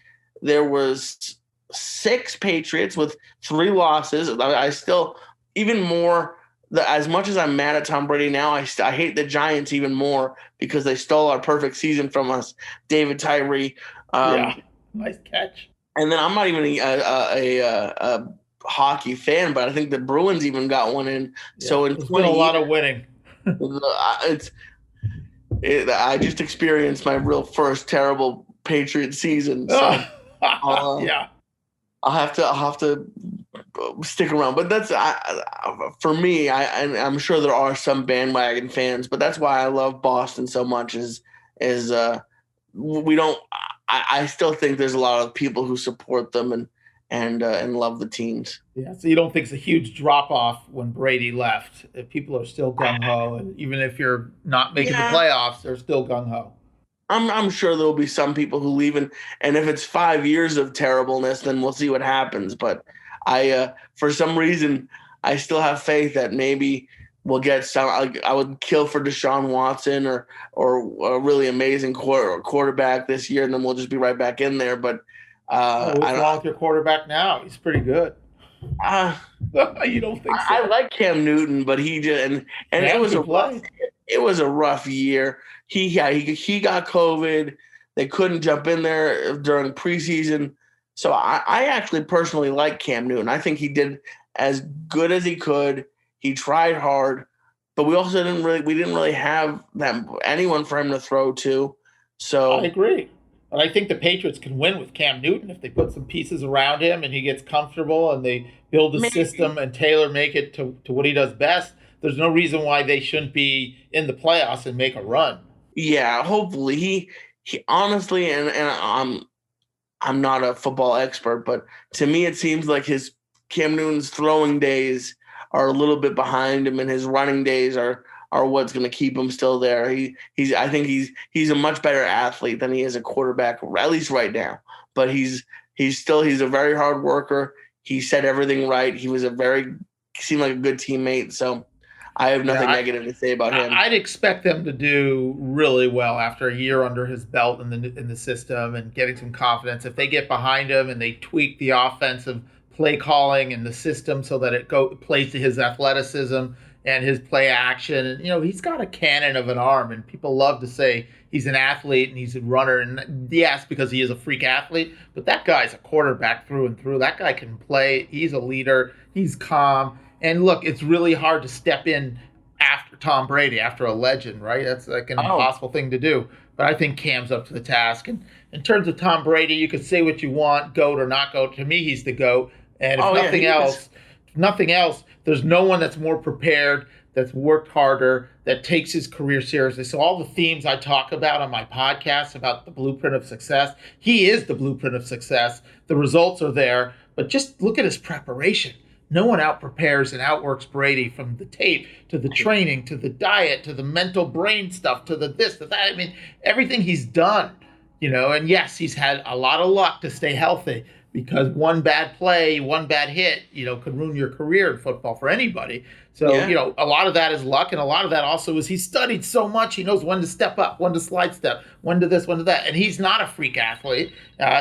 There was 6 Patriots with 3 losses. I still, even more, as much as I'm mad at Tom Brady now, I hate the Giants even more because they stole our perfect season from us. David Tyree. Nice catch. And then I'm not even a hockey fan, but I think the Bruins even got one in. Yeah, so in 20 been a lot of winning. I just experienced my real first terrible Patriot season. So I'll have to stick around, but that's for me. I'm sure there are some bandwagon fans, but that's why I love Boston so much. We don't. I still think there's a lot of people who support them and love the teams. Yeah, so you don't think it's a huge drop off when Brady left? If people are still gung ho, and even if you're not making the playoffs, they're still gung ho. I'm sure there'll be some people who leave, and if it's 5 years of terribleness, then we'll see what happens. But for some reason, I still have faith that maybe we'll get some. I would kill for Deshaun Watson or a really amazing quarterback this year, and then we'll just be right back in there. But what's wrong with your quarterback now? He's pretty good. You don't think so? I like Cam Newton, but he just and it was a rough year. He got COVID. They couldn't jump in there during preseason. So I actually personally like Cam Newton. I think he did as good as he could. He tried hard, but we also didn't really have anyone for him to throw to. So I agree. But I think the Patriots can win with Cam Newton if they put some pieces around him and he gets comfortable and they build a system and make it to what he does best. There's no reason why they shouldn't be in the playoffs and make a run. Yeah, hopefully he honestly, and I'm not a football expert, but to me it seems like his Cam Newton's throwing days are a little bit behind him, and his running days are what's going to keep him still there. I think he's a much better athlete than he is a quarterback, at least right now. But he's a very hard worker. He said everything right. He seemed like a good teammate. So I have nothing negative to say about him. I'd expect them to do really well after a year under his belt in the system and getting some confidence. If they get behind him and they tweak the offensive play calling and the system so that it plays to his athleticism and his play action. And, he's got a cannon of an arm, and people love to say he's an athlete and he's a runner. And yes, because he is a freak athlete, but that guy's a quarterback through and through. That guy can play. He's a leader. He's calm. And look, it's really hard to step in after Tom Brady, after a legend, right? That's like an impossible thing to do. But I think Cam's up to the task. And in terms of Tom Brady, you can say what you want, GOAT or not GOAT. To me, he's the GOAT. And if nothing else, there's no one that's more prepared, that's worked harder, that takes his career seriously. So all the themes I talk about on my podcast about the blueprint of success, he is the blueprint of success. The results are there, but just look at his preparation. No one out-prepares and outworks Brady, from the tape to the training to the diet to the mental brain stuff to the this to that. I mean, everything he's done, and yes, he's had a lot of luck to stay healthy, because one bad play, one bad hit, could ruin your career in football for anybody. So, a lot of that is luck, and a lot of that also is he studied so much. He knows when to step up, when to slide step, when to this, when to that. And he's not a freak athlete.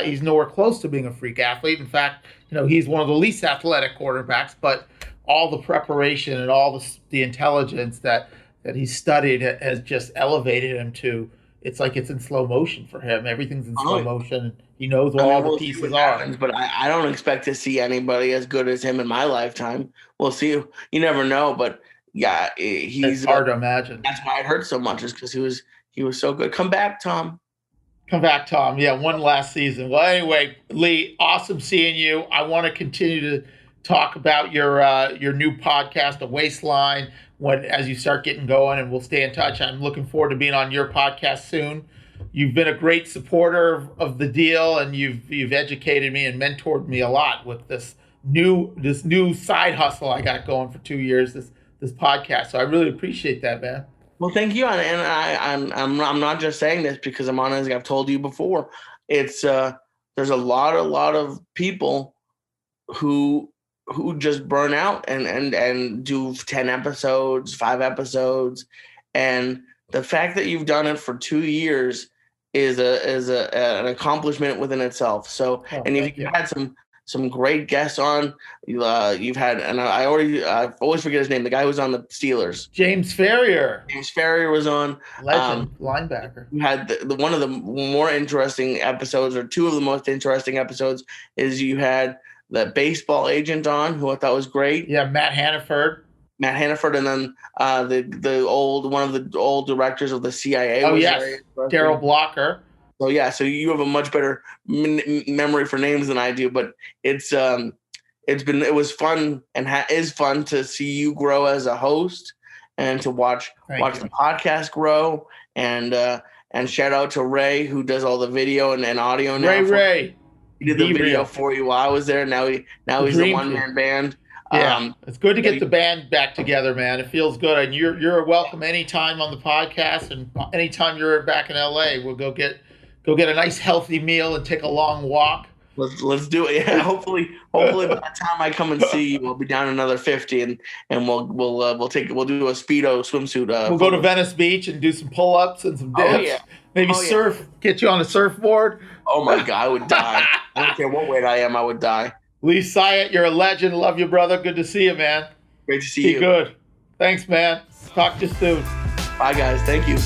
He's nowhere close to being a freak athlete. In fact, he's one of the least athletic quarterbacks, but all the preparation and all the intelligence that he studied has just elevated him to, it's like it's in slow motion for him. Everything's in slow motion. He knows what all the pieces are. But I don't expect to see anybody as good as him in my lifetime. We'll see. You never know. But yeah, it's hard to imagine. That's why it hurt so much, is because he was so good. Come back, Tom. Come back, Tom. Yeah, one last season. Well, anyway, Lee, awesome seeing you. I want to continue to talk about your new podcast, The Waistline, as you start getting going, and we'll stay in touch. I'm looking forward to being on your podcast soon. You've been a great supporter of the deal, and you've educated me and mentored me a lot with this new side hustle I got going for 2 years. This podcast. So I really appreciate that, man. Well, thank you, and I'm not just saying this because I'm honest. I've told you before. It's there's a lot of people who just burn out and do 10 episodes, 5 episodes, and the fact that you've done it for 2 years is an accomplishment within itself. So, and you've had some great guests on. You've had, and I always forget his name. The guy who was on the Steelers, James Ferrier. James Ferrier was on. Legend linebacker. You had one of the more interesting episodes, or two of the most interesting episodes, is you had the baseball agent on, who I thought was great. Yeah, Matt Hannaford, and then one of the old directors of the CIA. Oh yes, Daryl Blocker. So yeah, so you have a much better memory for names than I do, but it was fun and is fun to see you grow as a host and to watch the podcast grow, and shout out to Ray, who does all the video and audio now. Ray. He did the video for you while I was there. Now he's a one-man band. Yeah, it's good to get the band back together, man. It feels good, and you're welcome anytime on the podcast, and anytime you're back in LA, we'll go get a nice healthy meal and take a long walk. Let's do it. Yeah, hopefully by the time I come and see you, we'll be down another 50, and we'll do a Speedo swimsuit. We'll go to Venice Beach and do some pull-ups and some dips. Oh, yeah. Maybe surf. Get you on a surfboard. Oh my God, I would die. I don't care what weight I am, I would die. Lee Syatt, you're a legend. Love you, brother. Good to see you, man. Great to see you. Be good. Thanks, man. Talk to you soon. Bye, guys. Thank you.